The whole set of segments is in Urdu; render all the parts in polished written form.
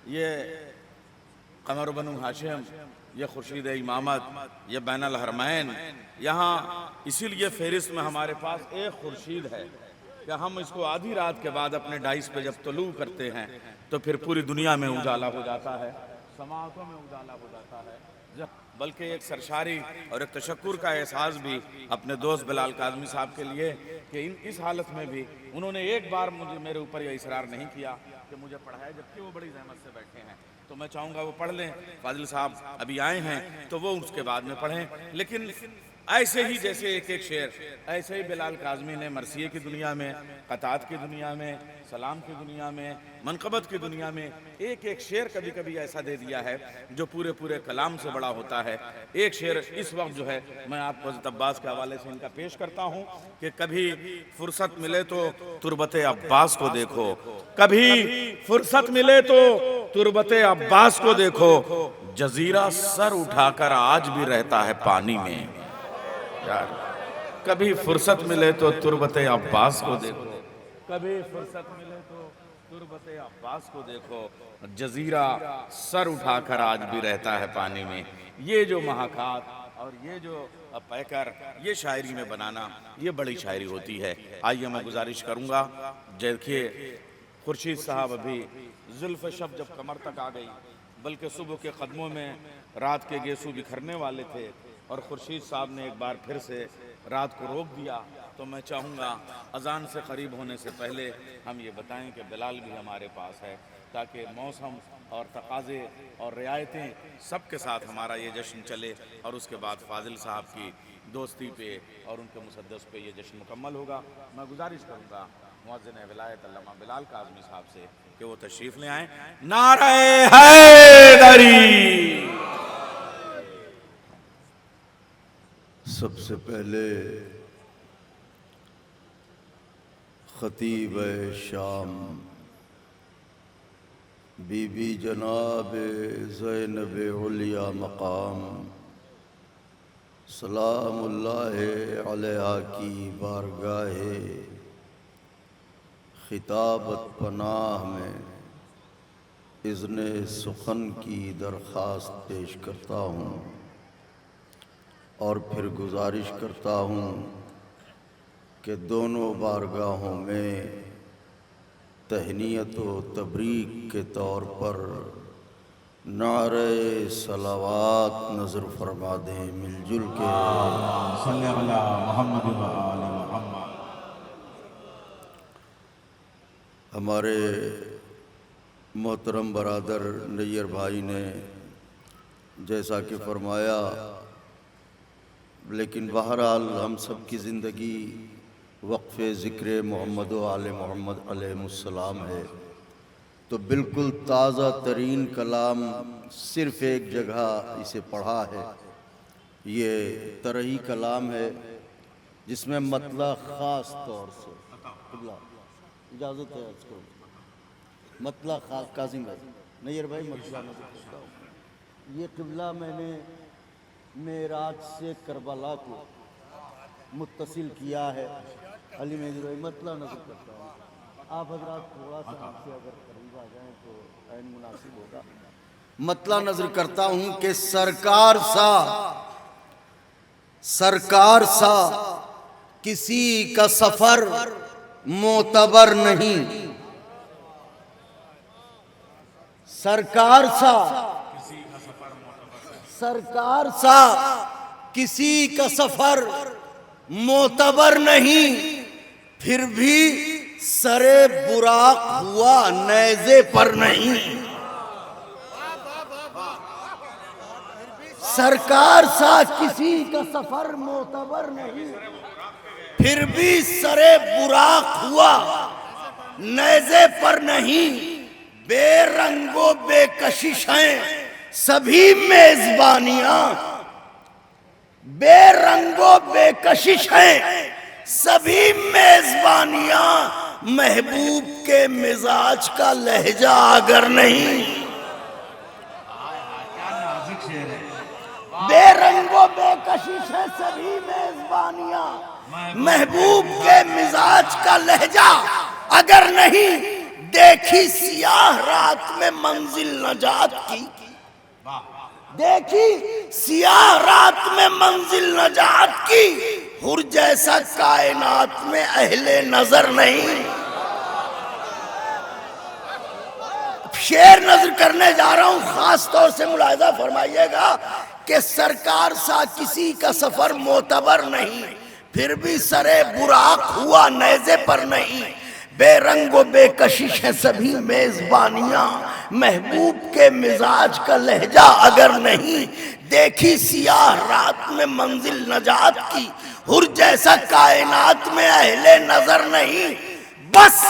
یہ قمر بنو ہاشم، یہ خورشید امامت، یہ بین الحرمین، یہاں اسی لیے فہرست میں ہمارے پاس ایک خورشید ہے کہ ہم اس کو آدھی رات کے بعد اپنے ڈائس پہ جب طلوع کرتے ہیں تو پھر پوری دنیا میں اجالا ہو جاتا ہے، سماعتوں میں اجالا ہو جاتا ہے۔ بلکہ ایک سرشاری اور ایک تشکر کا احساس بھی اپنے دوست بلال کاظمی صاحب کے لیے کہ اس حالت میں بھی انہوں نے ایک بار میرے اوپر یہ اصرار نہیں کیا کہ مجھے پڑھائے، جبکہ وہ بڑی زحمت سے بیٹھے ہیں۔ تو میں چاہوں گا وہ پڑھ لیں، فاضل صاحب ابھی آئے ہیں تو وہ اس کے بعد میں پڑھیں۔ لیکن ایسے ہی جیسے ایک ایک شعر، ایسے ہی بلال کاظمی نے مرثیے کی دنیا میں، قطعات کی دنیا میں، سلام کی دنیا میں، منقبت کی دنیا میں ایک ایک شعر کبھی کبھی ایسا دے دیا ہے جو پورے پورے کلام سے بڑا ہوتا ہے۔ ایک شعر اس وقت جو ہے میں آپ کو حضرت عباس کے حوالے سے ان کا پیش کرتا ہوں کہ کبھی فرصت ملے تو تربت عباس کو دیکھو، کبھی فرصت ملے تو تربت عباس کو دیکھو، جزیرہ سر اٹھا کر آج بھی رہتا ہے پانی میں۔ یار کبھی فرصت ملے تو تربت عباس کو دیکھو، کبھی فرصت ملے تو تربت عباس کو دیکھو، جزیرہ سر اٹھا کر آج بھی رہتا ہے پانی میں۔ یہ جو محاکات اور یہ جو پیکر، یہ شاعری میں بنانا، یہ بڑی شاعری ہوتی ہے۔ آئیے میں گزارش کروں گا، دیکھیے خورشید صاحب ابھی زلف شب جب کمر تک آ گئی، بلکہ صبح کے قدموں میں رات کے گیسو بکھرنے والے تھے، اور خورشید صاحب نے ایک بار پھر سے رات کو روک دیا۔ تو میں چاہوں گا اذان سے قریب ہونے سے پہلے ہم یہ بتائیں کہ بلال بھی ہمارے پاس ہے، تاکہ موسم اور تقاضے اور رعایتیں سب کے ساتھ ہمارا یہ جشن چلے، اور اس کے بعد فاضل صاحب کی دوستی پہ اور ان کے مسدس پہ یہ جشن مکمل ہوگا۔ میں گزارش کروں گا مؤذن ولایت علامہ بلال کاظمی صاحب سے کہ وہ تشریف لے آئیں۔ نعرہ حیدری! سب سے پہلے خطیب شام بی بی جناب زینب علیہ مقام سلام اللہ علیہ کی بارگاہ خطابت پناہ میں اذن سخن کی درخواست پیش کرتا ہوں، اور پھر گزارش کرتا ہوں کہ دونوں بارگاہوں میں تہنیت و تبریک کے طور پر نعرہ صلوات نظر فرما دیں مل جل کے۔ صلی علی محمد و آل محمد۔ ہمارے محترم برادر نیر بھائی نے جیسا کہ فرمایا، لیکن بہرحال ہم سب کی زندگی وقف ذکر محمد و آل محمد علیہ السلام ہے، تو بالکل تازہ ترین کلام صرف ایک جگہ اسے پڑھا ہے۔ یہ ترہی کلام ہے جس میں مطلع خاص طور سے اجازت ہے عرض کروں، مطلع خاص کاظم بھائی، نیر بھائی مطلع نظر کرتا ہوں۔ یہ قبلہ میں نے معراج سے کربلا کو متصل کیا ہے۔ علی مہدی بھائی مطلع نظر کرتا ہوں، آپ حضرات تھوڑا سا ہم سے اگر قریب آ جائیں تو عین مناسب ہوگا۔ مطلع نظر کرتا ہوں کہ سرکار سا کسی کا سفر معتبر نہیں، سرکار سا کسی کا سفر معتبر نہیں، پھر بھی سر براق ہوا نیزے پر نہیں۔ سرکار سا کسی کا سفر معتبر نہیں، پھر بھی سر براق ہوا نیزے پر نہیں۔ بے رنگ و بے کشش ہیں سبھی میزبانیاں، بے رنگ و بے کشش ہیں سبھی میزبانیاں، محبوب کے مزاج کا لہجہ اگر نہیں۔ بے رنگ و بے کشش ہیں سبھی میزبانیاں، محبوب کے مزاج کا لہجہ اگر نہیں، دیکھی سیاہ رات میں منزل نجات کی، دیکھی سیاہ رات میں منزل نجات کی، حر جیسا کائنات میں اہل نظر نہیں۔ شعر نظر کرنے جا رہا ہوں، خاص طور سے ملاحظہ فرمائیے گا کہ سرکار سا کسی کا سفر معتبر نہیں، پھر بھی سرے براق ہوا نیزے پر نہیں۔ بے رنگ و بے کشش ہیں سبھی میزبانیاں، محبوب کے مزاج کا لہجہ اگر نہیں۔ دیکھی سیاہ رات میں منزل نجات کی، حر جیسا کائنات میں اہل نظر نہیں۔ بس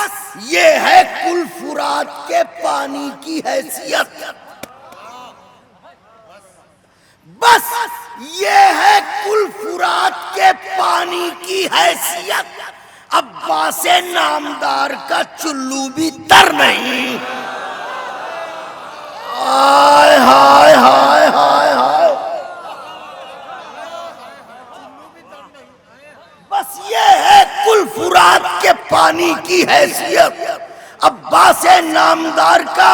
یہ ہے کل فرات کے پانی کی حیثیت، بس یہ ہے کل فرات کے پانی کی حیثیت، عباس نامدار کا چلو بھی تر نہیں۔ ہائے ہائے ہائے ہائے ہائے، بس یہ ہے کل فرات کے پانی کی حیثیت، عباس نامدار کا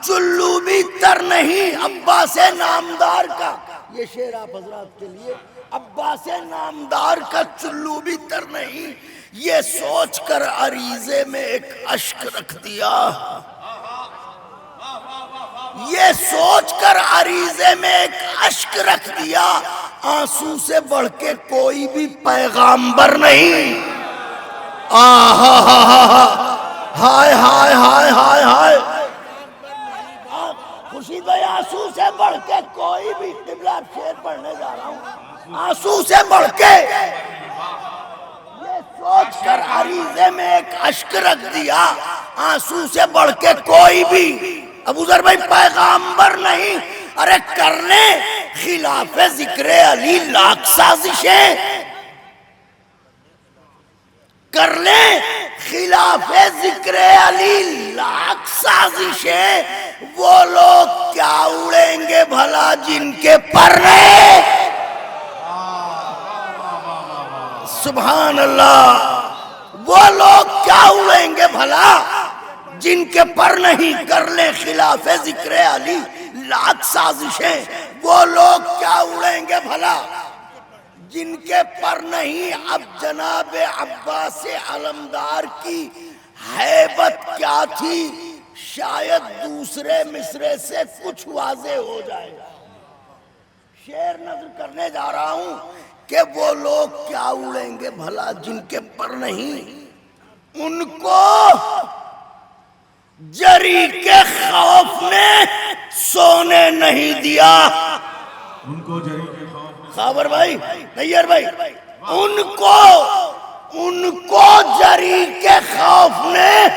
چلو بھی تر نہیں۔ عباس نامدار کا، یہ شعر آپ حضرات کے لیے، عباس نامدار کا چلو بھی تر نہیں۔ یہ سوچ کر عریضے میں ایک اشک رکھ دیا، یہ سوچ کر عریضے میں ایک اشک رکھ دیا، آنسو سے بڑھ کے کوئی بھی پیغامبر نہیں۔ ہائے ہائے ہائے ہائے ہائے، خورشید بھائی آنسو سے بڑھ کے کوئی بھی، قبلہ شعر پڑھنے جا رہا ہوں، آنسو سے بڑھ کے یہ سوچ کر عریضے میں ایک اشک رکھ دیا، آنسو سے بڑھ کے کوئی بھی ابو ذر بھائی پیغامبر نہیں۔ ارے کرنے خلاف ذکر علی لاکھ سازشیں، کر لیں خلاف ذکر علی لاکھ سازشیں، وہ لوگ کیا اڑیں گے بھلا جن کے پر نہیں۔ سبحان اللہ، وہ لوگ کیا اڑیں گے بھلا جن کے پر نہیں، کر لیں خلاف ذکر علی لاکھ سازشیں، وہ لوگ کیا اڑیں گے بھلا جن کے پر نہیں۔ اب جناب عباس علمدار کی ہیبت کیا تھی، شاید دوسرے مصرے سے کچھ واضح ہو جائے گا۔ شعر نظر کرنے جا رہا ہوں کہ وہ لوگ کیا اڑیں گے بھلا جن کے پر نہیں، ان کو جری کے خوف نے سونے نہیں دیا۔ ان کو جری کے خوف، خابر بھائی، نیئر بھائی، ان کو جری کے خوف نے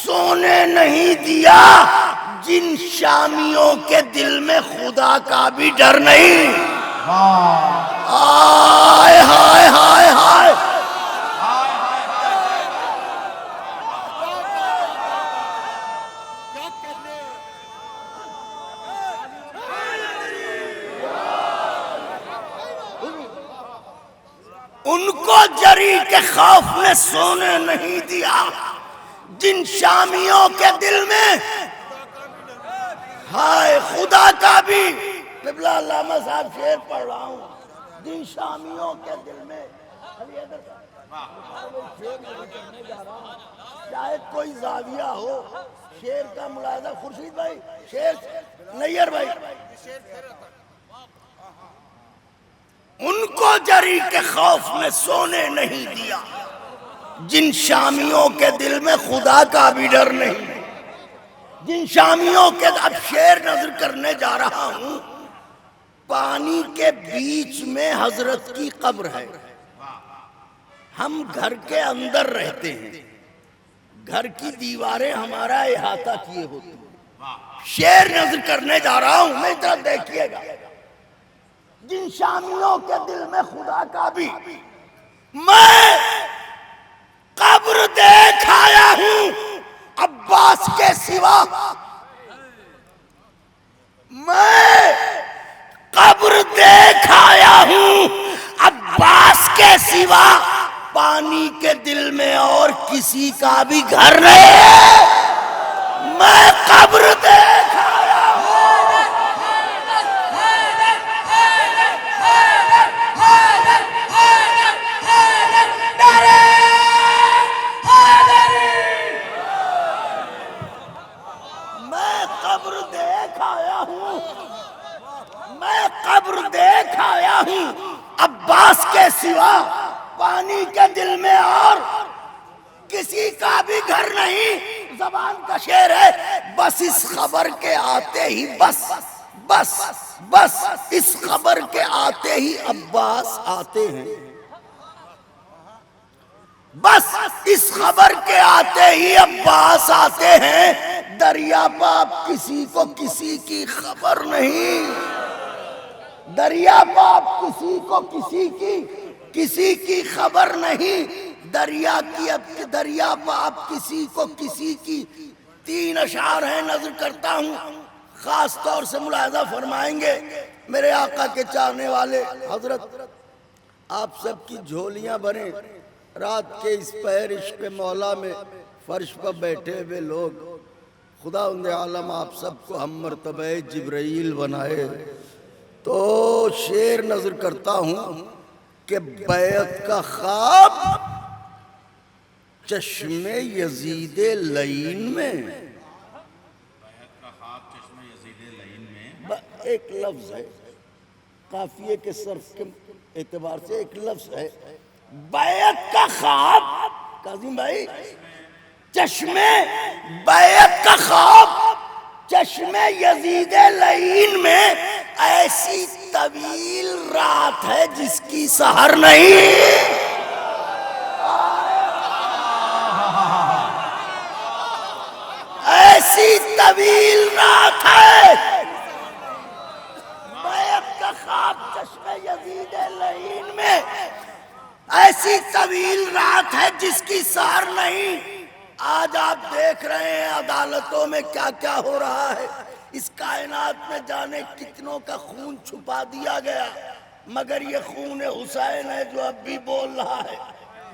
سونے نہیں دیا، جن شامیوں کے دل میں خدا کا بھی ڈر نہیں۔ ہائے ہائے ہائے ہائے، ان کو جری کے خوف نے سونے نہیں دیا، جن شامیوں کے دل میں ہائے خدا کا بھی، قبلہ علامہ صاحب شعر پڑھ رہا ہوں، جن شامیوں کے دل میں، شاید کوئی زاویہ ہو شعر کا ملاحظہ، خورشید بھائی شعر، نیئر بھائی، ان کو جری کے خوف نے سونے نہیں دیا، جن شامیوں کے دل میں خدا کا بھی ڈر نہیں، جن شامیوں کے، اب شعر نظر کرنے جا رہا ہوں، پانی کے بیچ میں حضرت کی قبر ہے، ہم گھر کے اندر رہتے ہیں، گھر کی دیواریں ہمارا احاطہ کیے ہوتی ہیں۔ شعر نظر کرنے جا رہا ہوں، میں طرف دیکھیے گا، جن شامیوں کے دل میں خدا کا بھی، میں قبر دیکھ آیا ہوں عباس کے سوا، میں قبر دیکھ آیا ہوں عباس کے سوا، پانی کے دل میں اور کسی کا بھی گھر نہیں ہے۔ میں قبر دیکھ آیا ہوں، میں قبر دیکھ آیا ہوں، میں قبر دیکھ آیا ہوں، عباس کے سوا پانی کے دل میں اور کسی کا بھی گھر نہیں۔ زبان کا شعر ہے، بس اس خبر کے آتے ہی بس بس بس اس خبر کے آتے ہی عباس آتے ہیں، بس اس خبر کے آتے ہی عباس آتے ہیں، دریا پاپ کسی کو کسی کی خبر نہیں، دریا پاپ کسی کو کسی کی خبر نہیں، دریا پاپ کسی کو کسی کی۔ تین اشعار ہیں، نظر کرتا ہوں خاص طور سے ملاحظہ فرمائیں گے میرے آقا کے چاہنے والے حضرت، آپ سب کی جھولیاں بھریں، رات کے اس پہر عشق مولا میں فرش پر بیٹھے ہوئے لوگ، خداوند عالم آپ سب کو ہم مرتبہ جبرائیل بنائے۔ تو شعر نظر کرتا ہوں کہ بیعت کا خواب چشم یزید لعین میں، ایک لفظ ہے، قافیے کے صرف کے اعتبار سے ایک لفظ ہے، بیعت کا خواب، کاظم بھائی، چشم بیعت کا خواب چشم یزید لعین میں، ایسی طویل رات ہے جس کی سحر نہیں، ایسی طویل رات ہے، بیعت کا خواب چشم یزید لعین میں، ایسی طویل رات ہے جس کی سحر نہیں۔ آج آپ دیکھ رہے ہیں عدالتوں میں کیا کیا ہو رہا ہے، اس کائنات میں جانے کتنوں کا خون چھپا دیا گیا، مگر یہ خون حسین ہے جو اب بھی بول رہا ہے۔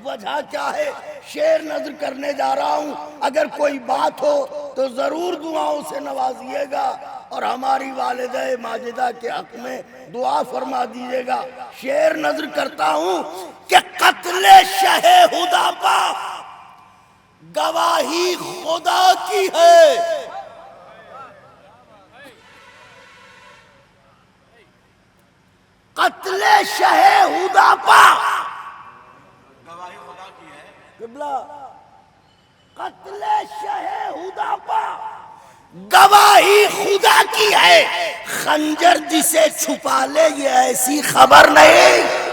وجہ کیا ہے؟ شعر نظر کرنے جا رہا ہوں، اگر کوئی بات ہو تو ضرور دعاؤں سے نوازیے گا اور ہماری والدہ ماجدہ کے حق میں دعا فرما دیجیے گا۔ شعر نظر کرتا ہوں کہ قتل شہ ہدیٰ پا گواہی خدا کی ہے، قتل شہ ہدیٰ پا گواہی خدا کی ہے، قبلہ، قتل شہ ہدیٰ پا گواہی خدا کی ہے، خنجر جسے چھپا لے یہ ایسی خبر نہیں،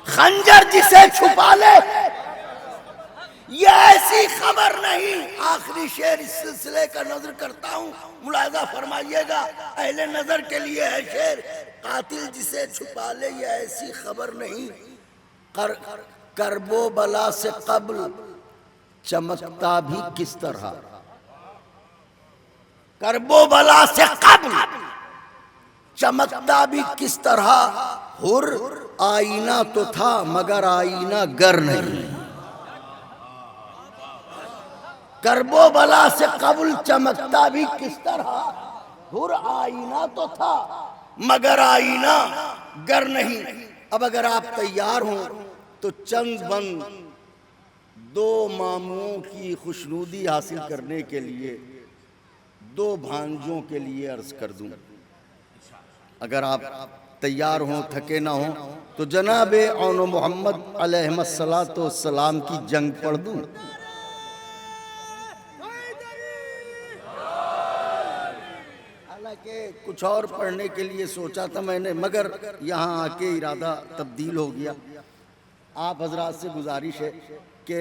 خنجر جسے چھپا لے یہ ایسی خبر نہیں۔ آخری شعر اس سلسلے کا نظر کرتا ہوں، ملاحظہ فرمائیے گا، اہل نظر کے لیے ہے شعر، قاتل جسے چھپا لے یہ ایسی خبر نہیں، کرب و بلا سے قبل چمکتا بھی کس طرح، کرب و بلا سے قبل چمکتا بھی کس طرح، حر آئینہ تو تھا مگر آئینہ گر نہیں، کرب و بلا سے قبل چمکتا بھی کس طرح، حر آئینہ تو تھا مگر آئینہ گر نہیں۔ اب اگر آپ تیار ہوں تو چند بند دو ماموں کی خوشنودی حاصل کرنے کے لیے دو بھانجوں کے لیے عرض کر دوں، اگر آپ تیار ہوں، تھکے نہ ہوں تو جناب اون محمد علیہ السلام کی جنگ پڑھ دوں۔ حالانکہ کچھ اور پڑھنے کے لیے سوچا تھا میں نے، مگر یہاں آ کے ارادہ تبدیل ہو گیا۔ آپ حضرات سے گزارش ہے کہ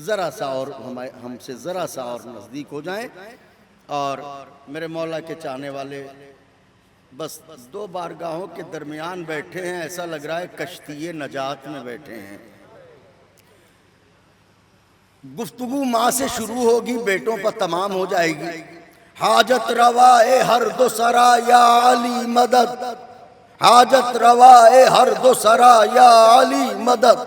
ذرا سا اور ہم سے ذرا سا اور نزدیک ہو جائیں، اور میرے مولا کے چاہنے والے بس دو بارگاہوں کے درمیان بیٹھے ہیں، ایسا لگ رہا ہے کشتی نجات میں بیٹھے ہیں۔ گفتگو ماں سے شروع ہوگی، بیٹوں پر تمام ہو جائے گی۔ حاجت روا اے ہر دو سرا یا علی مدد، حاجت روا اے ہر دو سرا یا علی مدد،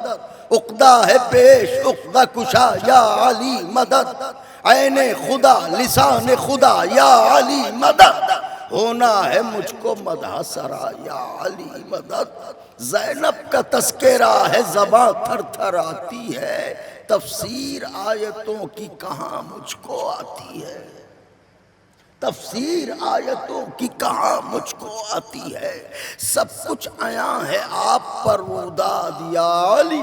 عقدہ ہے پیش عقدہ کشا یا علی مدد، عین خدا لسان خدا یا علی مدد، ہونا ہے مجھ کو مدح سرا یا علی مدد، زینب کا تذکرہ ہے زباں تھر تھر آتی ہے، تفسیر آیتوں کی کہاں مجھ کو آتی ہے، تفسیر آیتوں کی کہاں مجھ کو آتی ہے، سب کچھ عیاں ہے آپ پر وداد یا علی،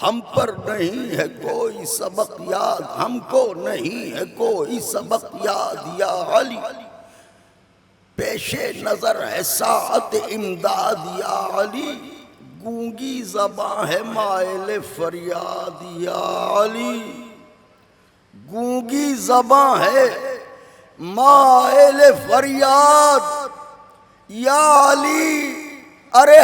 ہم پر نہیں ہے کوئی سبق یاد، ہم کو نہیں ہے کوئی سبق یاد یا علی، پیش نظر ہے ساعت امداد یا علی، گونگی زباں ہے مائل فریاد یا علی، گونگی زباں ہے مائل فریاد یا علی، ارے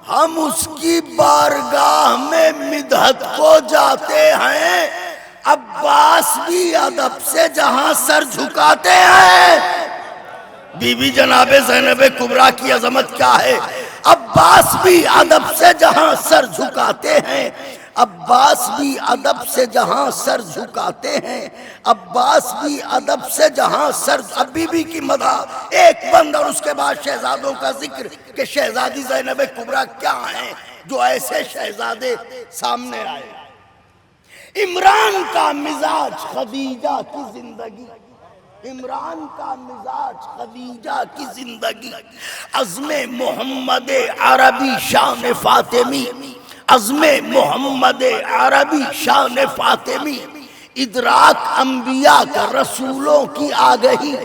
ہم اس کی بارگاہ میں مدحت کو جاتے ہیں، عباس بھی ادب سے جہاں سر جھکاتے ہیں، بی بی جناب زینب کبریٰ کی عظمت کیا ہے، عباس بھی ادب سے جہاں سر جھکاتے ہیں، عباس بھی ادب سے جہاں سر جھکاتے ہیں، عباس بھی ادب سے جہاں سر، اب بی بی کی مدح ایک بند اور اس کے بعد شہزادوں کا ذکر کہ شہزادی زینب کبریٰ کیا ہیں جو ایسے شہزادے سامنے آئے، عمران کا مزاج خدیجہ کی زندگی، عمران کا مزاج خدیجہ کی زندگی، عزم محمد عربی شان فاطمی، عزم محمد عربی شان فاطمی، ادراک انبیاء کا رسولوں کی آگہی،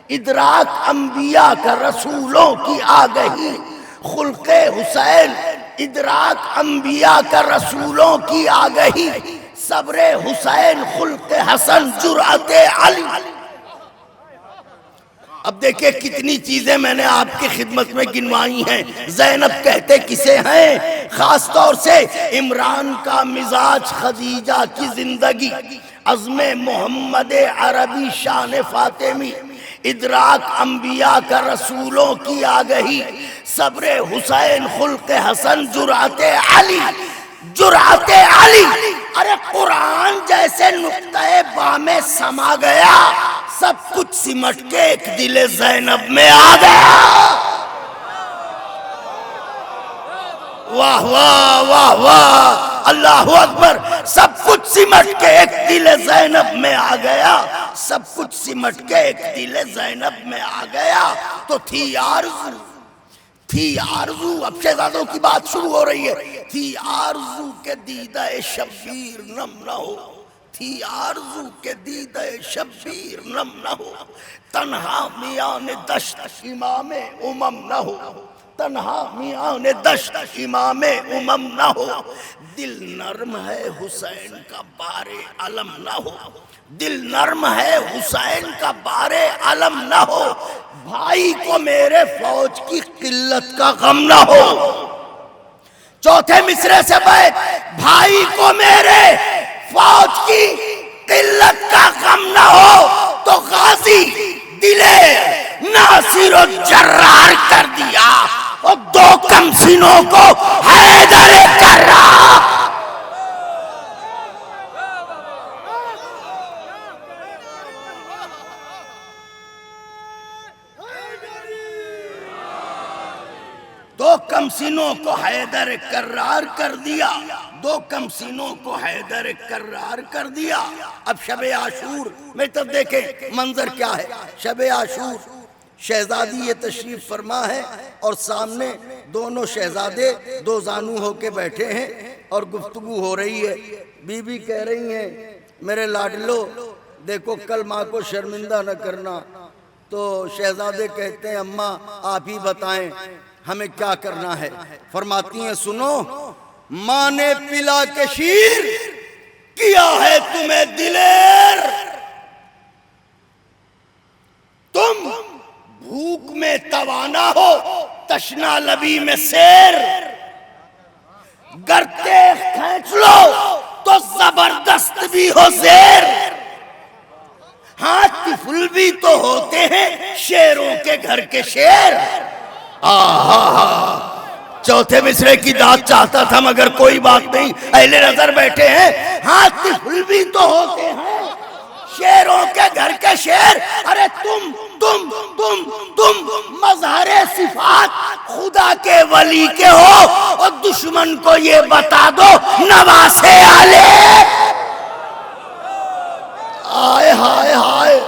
ادراک انبیاء کا رسولوں کی آگہی، خلق حسین، ادراک انبیاء کا رسولوں کی آگہی، صبر حسین، خلق حسن، جرأت علی۔ اب دیکھیں کتنی چیزیں میں نے آپ کی خدمت میں گنوائی ہیں، زینب کہتے کسے ہیں، خاص طور سے عمران کا مزاج خدیجہ کی زندگی، عزم محمد عربی شان فاطمی، ادراک انبیاء کا رسولوں کی آگہی، صبر حسین، خلق حسن، جرأت علی، جرأت علی، ارے قرآن جیسے نقطۂ با میں سما گیا، سب کچھ سمٹ کے ایک دل زینب میں آ گیا، واہ واہ واہ واہ اللہ اکبر، سب کچھ سمٹ کے ایک دل زینب میں آ گیا، سب کچھ سمٹ کے ایک دل زینب میں آ گیا، تو تھی آرزو، تھی آرزو، اب شہزادوں کی بات شروع ہو رہی ہے، تھی آرزو کہ دیدہ شبیر نم نہ ہو، تھی آرزو کہ دیدہ شبیر نم نہ ہو، تنہا میان دشت امام امم نہ ہو، تنہا میان دشت امام امم نہ ہو، دل نرم ہے حسین کا بار علم نہ ہو، دل نرم ہے حسین کا بار علم نہ ہو، بھائی کو میرے فوج کی قلت کا غم نہ ہو، چوتھے مصرے سے بیت، بھائی کو میرے فوج کی قلت کا غم نہ ہو، تو غازی دلیر ناصر و جرار کر دیا، اور دو کمسینوں کو حیدر کرار، دو کمسینوں کو حیدر کرار کر دیا، دو کمسینوں کو حیدر کرار کر دیا۔ اب شب عاشور میں تب دیکھیں منظر کیا ہے، شب عاشور شہزادی یہ تشریف فرما ہے اور سامنے دونوں شہزادے دو زانو ہو کے بیٹھے ہیں اور گفتگو ہو رہی ہے، بی بی کہہ رہی ہیں میرے لاڈلو دیکھو کل ماں کو شرمندہ نہ کرنا، تو شہزادے کہتے ہیں اماں آپ ہی بتائیں ہمیں کیا کرنا ہے، فرماتی ہیں سنو، ماں نے پلا کے شیر کیا ہے تمہیں دلیر، تم بھوک میں توانا ہو تشنا لبی میں سیر، گرتے کھینچ لو تو زبردست بھی ہو زیر، ہاں طفل بھی تو ہوتے ہیں شیروں کے گھر کے شیر، چوتھے مصرے کی داد چاہتا تھا مگر کوئی بات نہیں، اہل نظر بیٹھے ہیں، ہاں طفل بھی تو ہوتے ہیں، شیروں کے گھر کے شیر، ارے تم مظہر صفات خدا کے ولی کے ہو، اور دشمن کو یہ بتا دو نواسے آلے، آئے ہائے ہائے،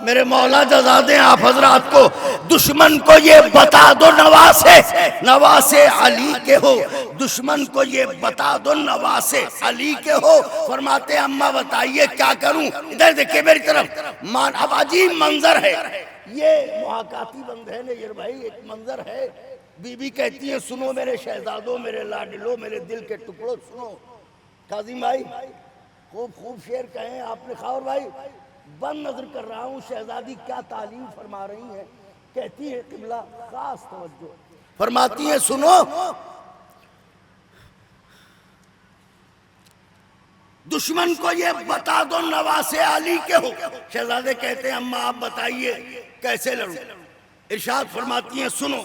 میرے مولا جزا دیں آپ حضرات کو، دشمن کو یہ بتا دو نواسے علی کے ہو، دشمن کو یہ بتا دو نواسے علی کے ہو۔ فرماتے ہیں اماں بتائیے کیا کروں، ادھر دیکھیں میری طرف، اب عجیب منظر ہے، یہ محاکاتی بند ہے نیئر بھائی، ایک منظر ہے، بی بی کہتی ہے سنو میرے شہزادوں، میرے لاڈلو، میرے دل کے ٹکڑوں، سنو کاظم بھائی، خوب شعر کہیں آپ نے، خاور بھائی بند نظر کر رہا ہوں، شہزادی کیا تعلیم فرما رہی ہیں، کہتی ہے قبلہ خاص توجہ، فرماتی ہیں سنو، دشمن کو یہ بتا دو نواسے علی کے ہو، شہزادے کہتے ہیں اماں آپ بتائیے کیسے لڑوں، ارشاد فرماتی ہیں سنو،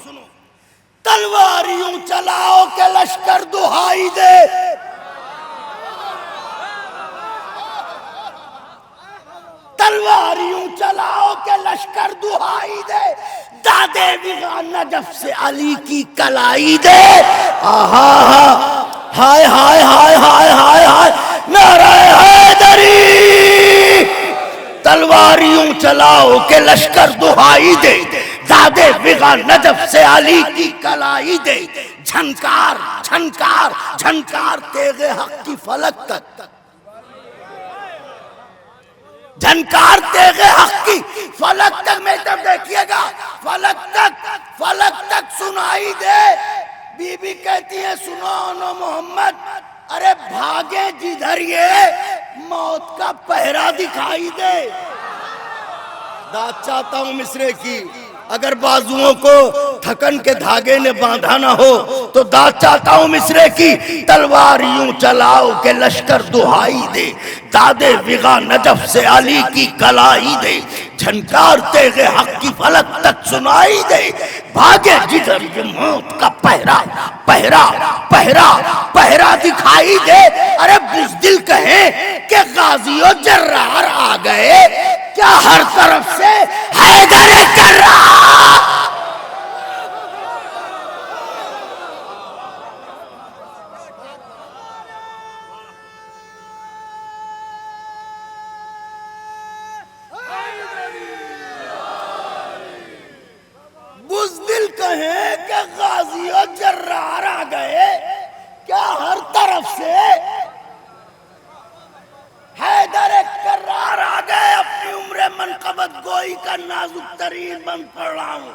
تلوار یوں چلاؤ کہ لشکر دہائی دے، تلوار یوں چلاؤ کہ لشکر دہائی دے، دادے وغا نجف سے علی کی کلائی دے، آہا ہائے ہائے ہائے ہائے ہائے ہائے نعرہ حیدری، تلوار یوں چلاؤ کہ لشکر دہائی دے، دادے وغا نجف سے علی کی کلائی دے، جھنکار جھنکار جھنکار تیغ حق کی فلک تک، جھنکار تیغ حق کی فلک تک، میں تب دیکھئے گا، فلک تک سنائی دے، بی بی کہتی ہے سنو نو محمد، ارے بھاگے جدھر یہ موت کا پہرا دکھائی دے، داد چاہتا ہوں مصرے کی، اگر بازوؤں کو تھکن کے دھاگے نے باندھا نہ ہو تو داد چاہتا ہوں مصرے کی، تلوار یوں چلاؤ کہ لشکر دہائی دے، دادے وغا نجف سے علی کی کلائی دے، جھنکار تیغ حق کی فلک تک سنائی دے، بھاگے جدھر یہ موت کا پہرا دکھائی دے، ارے بزدل کہیں کہ غازی و جرار آ گئے، کیا ہر طرف سے حیدر کرار، بزدل کہیں کہ غازی و جرار آ گئے، کیا ہر طرف سے حیدر کرار آ گئے، اپنی عمر منقبت گوئی کا نازک ترین بند پڑھ رہا ہوں،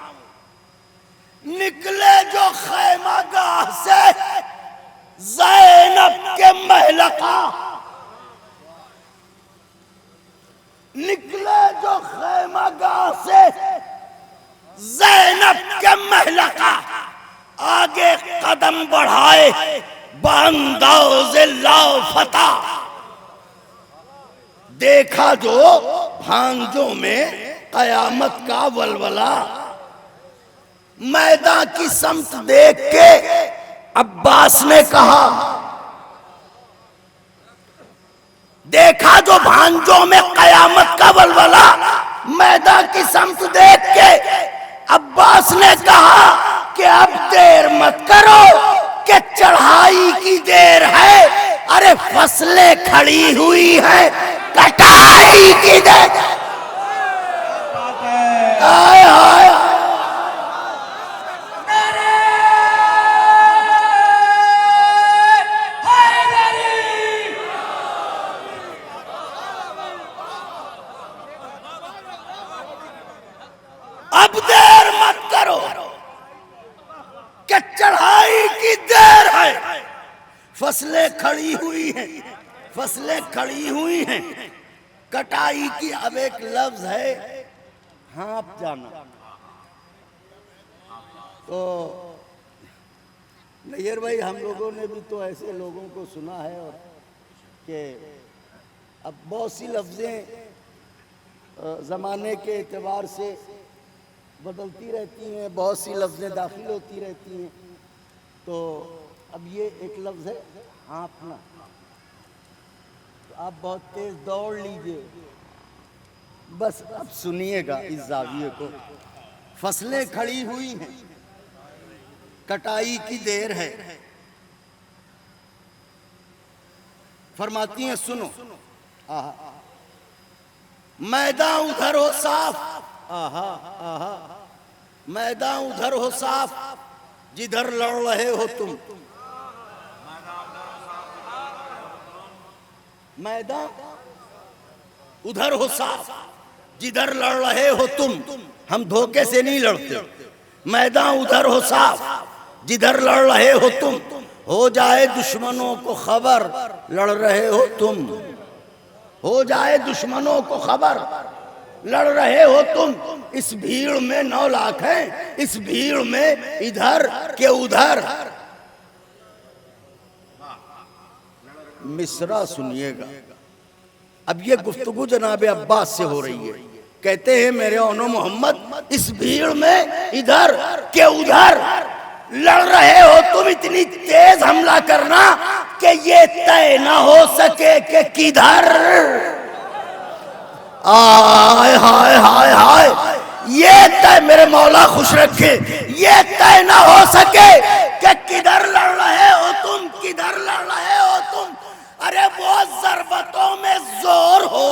نکلے جو خیمہ گاہ سے زینب کے محلقہ، نکلے جو خیمہ گاہ سے زینب کے محلقہ، آگے قدم بڑھائے بانداز لاؤ فتح، دیکھا جو بھانجوں میں قیامت کا ولولہ، میدان کی سمت دیکھ کے عباس نے کہا، دیکھا جو بھانجوں میں قیامت کا ولولہ، میدان کی سمت دیکھ کے عباس نے کہا کہ اب دیر مت کرو کہ چڑھائی کی دیر ہے، ارے فصلیں کھڑی ہوئی ہیں کٹائی کی دیر، آئے آئے اب دیر مت کرو کہ چڑھائی کی دیر ہے، فصلیں کھڑی ہوئی ہیں، فصلیں کھڑی ہوئی ہیں، کٹائی کی، اب ایک لفظ ہے ہانپ جانا، تو نیر بھائی ہم لوگوں نے بھی تو ایسے لوگوں کو سنا ہے، اور کہ اب بہت سی لفظیں زمانے کے اعتبار سے بدلتی رہتی ہیں، بہت سی لفظیں داخل ہوتی رہتی ہیں. تو اب یہ ایک لفظ ہے ہانپنا. تو آپ بہت تیز دوڑ لیجئے. بس اب سنیے گا اس زاویے کو. فصلیں کھڑی ہوئی ہیں، کٹائی کی دیر ہے. فرماتی ہیں سنو. آہا میدان ادھر ہو صاف. آہا آہا میدان ادھر ہو صاف جدھر لڑ رہے ہو تم. میدان ادھر ہو صاف جدھر لڑ رہے ہو تم. ہم دھوکے سے نہیں لڑتے. میدان ادھر ہو صاف جدھر لڑ رہے ہو تم. ہو جائے دشمنوں کو خبر لڑ رہے ہو تم. ہو جائے دشمنوں کو خبر لڑ رہے ہو تم. اس بھیڑ میں 9 لاکھ ہیں، اس بھیڑ میں ادھر کہ ادھر. مصرع سنیے گا. اب یہ گفتگو جناب عباس سے ہو رہی ہے. کہتے ہیں میرے اونو محمد اس بھیڑ میں ادھر کہ ادھر لڑ رہے ہو تم. اتنی تیز حملہ کرنا کہ یہ طے نہ ہو سکے کہ کدھر. آئے ہائے ہائے ہائے یہ طے میرے مولا خوش رکھے. یہ طے نہ ہو سکے کہ کدھر لڑ رہے ہو تم، کدھر لڑ رہے ہو تم. ارے وہ ضربتوں میں زور ہو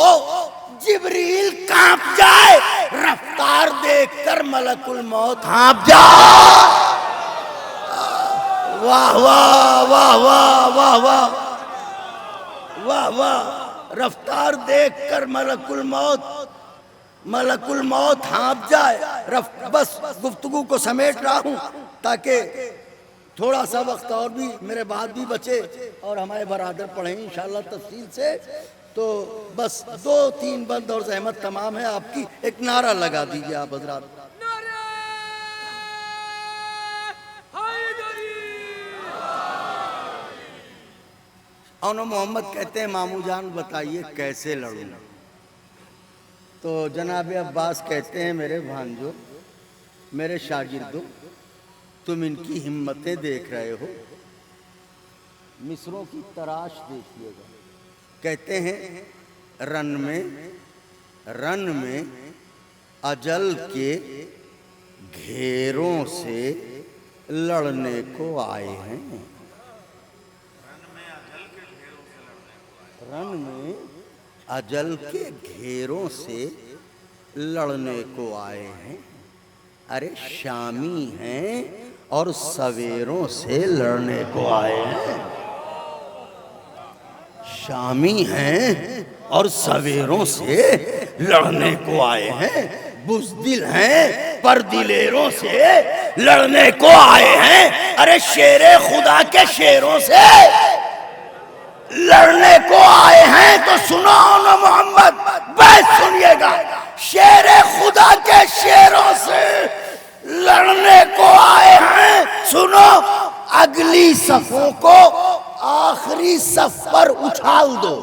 جبریل کانپ جائے، رفتار دیکھ کر ملک الموت ہانپ جائے. واہ واہ واہ واہ واہ واہ واہ واہ. رفتار دیکھ کر ملک الموت ہانپ جائے. بس گفتگو کو سمیٹ رہا ہوں تاکہ تھوڑا سا وقت اور بھی میرے بعد بھی بچے اور ہمارے برادر پڑھیں انشاءاللہ تفصیل سے. تو بس 2-3 بند اور زحمت تمام ہے آپ کی. ایک نعرہ لگا دیجئے آپ حضرات. اونو محمد کہتے ہیں مامو جان بتائیے کیسے لڑوں. تو جناب عباس کہتے ہیں میرے بھانجو، میرے شاگردوں، تم ان کی ہمتیں دیکھ رہے ہو، مصروں کی تراش دیکھیے گا. کہتے ہیں رن میں اجل کے گھیروں سے لڑنے کو آئے ہیں. رن میں اجل کے گھیروں سے لڑنے کو آئے ہیں. ارے شامی ہیں اور سویروں سے لڑنے کو آئے ہیں. شامی ہیں اور سویروں سے لڑنے کو آئے ہیں. بزدل ہیں پر دلیروں سے لڑنے کو آئے ہیں. ارے شیر خدا کے شیروں سے لڑنے کو آئے ہیں. تو سنو اونو محمد بس سنیے گا. شیر خدا کے شیروں سے لڑنے کو آئے ہیں. سنو اگلی صفوں کو آخری صف پر اچھال دو.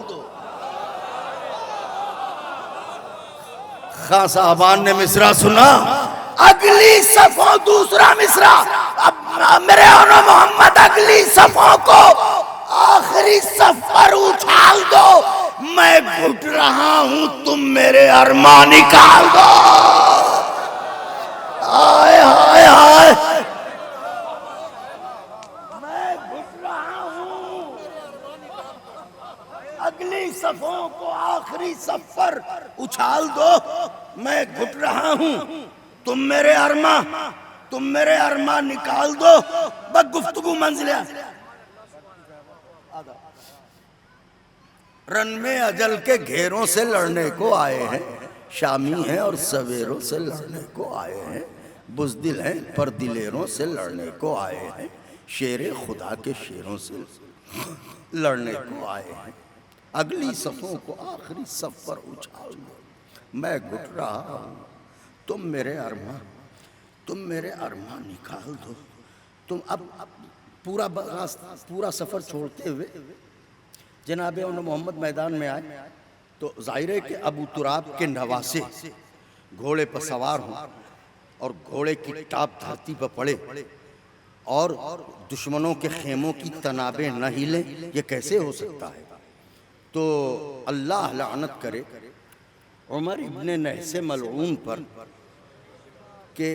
خاں صاحبان نے مصرع سنا. اگلی صفوں دوسرا مصرع. اب میرے اونو محمد اگلی صفوں کو آخری صف پر اچھال دو. میں گھٹ رہا ہوں تم میرے ارماں نکال دو. آئے ہائے ہائے میں گھٹ رہا ہوں. اگلی صفوں کو آخری صف پر اچھال دو. میں گھٹ رہا ہوں تم میرے ارماں نکال دو. بس گفتگو منزل ہے. رن میں اجل کے گھیروں سے لڑنے کو آئے ہیں. شامی ہیں اور سویروں سے لڑنے کو آئے ہیں. بزدل ہیں پر دلیروں سے لڑنے کو آئے ہیں. شیر خدا کے شیروں سے لڑنے کو آئے ہیں. اگلی صفوں کو آخری صف پر اچھال دو. میں گھٹ رہا ہوں تم میرے ارماں نکال دو. تم اب پورا سفر چھوڑتے ہوئے جناب اونو محمد میدان میں آئے تو ظاہر ہے کہ ابو تراب کے نواسے گھوڑے پر سوار ہوں. اور گھوڑے کی ٹاپ دھرتی پر پڑے اور دشمنوں کے خیموں کی تنابیں نہ ہلیں، یہ کیسے ہو سکتا ہے؟ تو اللہ لعنت کرے عمر ابن نحس ملعون پر کہ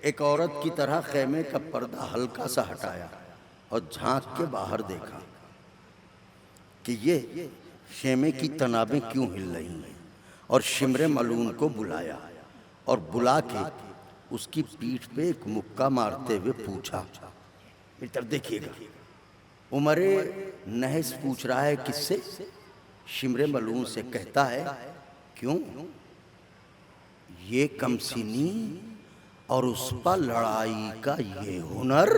ایک عورت کی طرح خیمے کا پردہ ہلکا سا ہٹایا اور جھانک کے باہر دیکھا کہ یہ خیمے کی تنابیں کیوں ہل رہی ہیں، اور شمر ملعون کو بلایا اور بلا کے اس کی پیٹھ پہ ایک مکہ مارتے ہوئے پوچھا، ادھر دیکھیے گا، عمر نحس پوچھ رہا ہے کس سے؟ شمر ملعون سے۔ کہتا ہے کیوں؟ یہ کم سنی اور اس پر لڑائی کا یہ ہنر،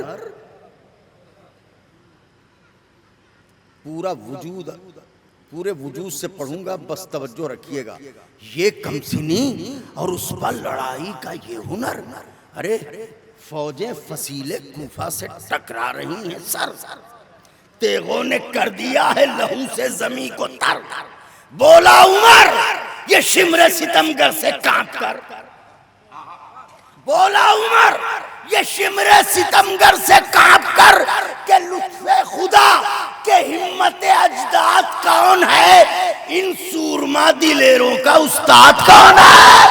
پورے وجود سے پڑھوں گا، بس توجہ رکھیے گا۔ یہ کم سنی اور اس پر لڑائی کا یہ ہنر، ارے فوجیں فصیل کوفہ سے ٹکرا رہی ہیں، سر تیغوں نے کر دیا ہے لہو سے زمین کو تر، بولا عمر یہ شمر ستمگر سے کانپ کر، بولا عمر یہ شمر ستمگر سے کانپ کر کہ لطف خدا کہ ہمت اجداد کون ہے، ان سورما دلیروں کا استاد کون ہے؟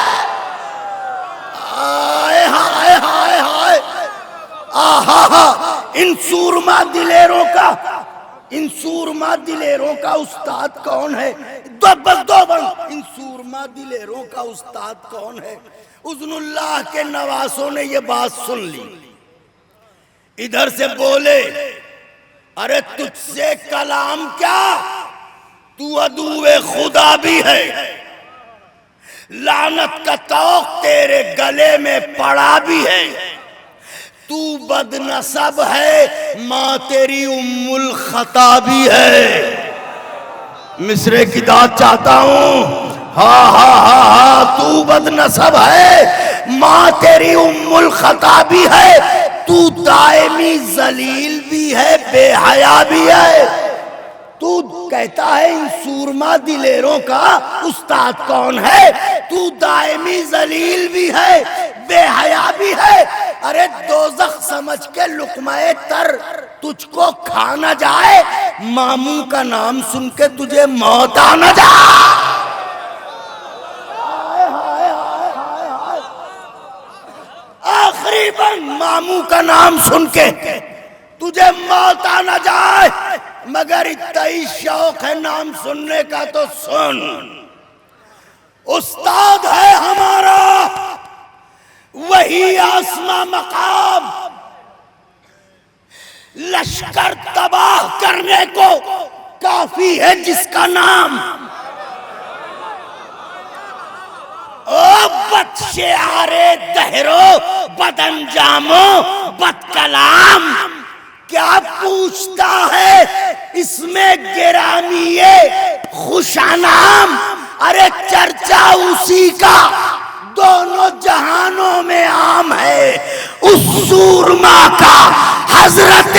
آئے ہائے ہائے ہائے، آہا، ان سورما دلیروں کا استاد کون ہے؟ بس دو بند، ان سورما دلیروں کا استاد کون ہے؟ اذن اللہ کے نواسوں نے یہ بات سن لی، ادھر سے بولے ارے تجھ سے کلام کیا، تو عدو خدا بھی ہے، لعنت کا طوق تیرے گلے میں پڑا بھی ہے، تو بد نسب ہے، ماں تیری ام الخطا بھی ہے۔ مصرے کی داد چاہتا ہوں، ہاں ہاں ہاں ہاں، تو بد نسب ہے، ماں تیری ام الخطا بھی ہے، تو دائمی ذلیل بھی ہے، بے حیا بھی ہے۔ تو کہتا ہے ان سورما دلیروں کا استاد کون ہے، تو دائمی ذلیل بھی ہے، بے حیا بھی ہے، ارے دوزخ سمجھ کے لقمہ تر تجھ کو کھا نہ جائے، ماموں کا نام سن کے تجھے موت آ نہ جائے۔ آخری بار ماموں کا نام سن کے تجھے موت آ نہ جائے، مگر اتنا ہی شوق ہے نام سننے کا تو سن، استاد ہے ہمارا وہی آسماں مقام، لشکر تباہ کرنے کو کافی ہے جس کا نام، او بد شعار دہرو بد انجامو بد کلام، کیا پوچھتا ہے اس میں گرامی خوش نام، ارے چرچا اسی کا دونوں جہانوں میں عام ہے، اس سورما کا حضرت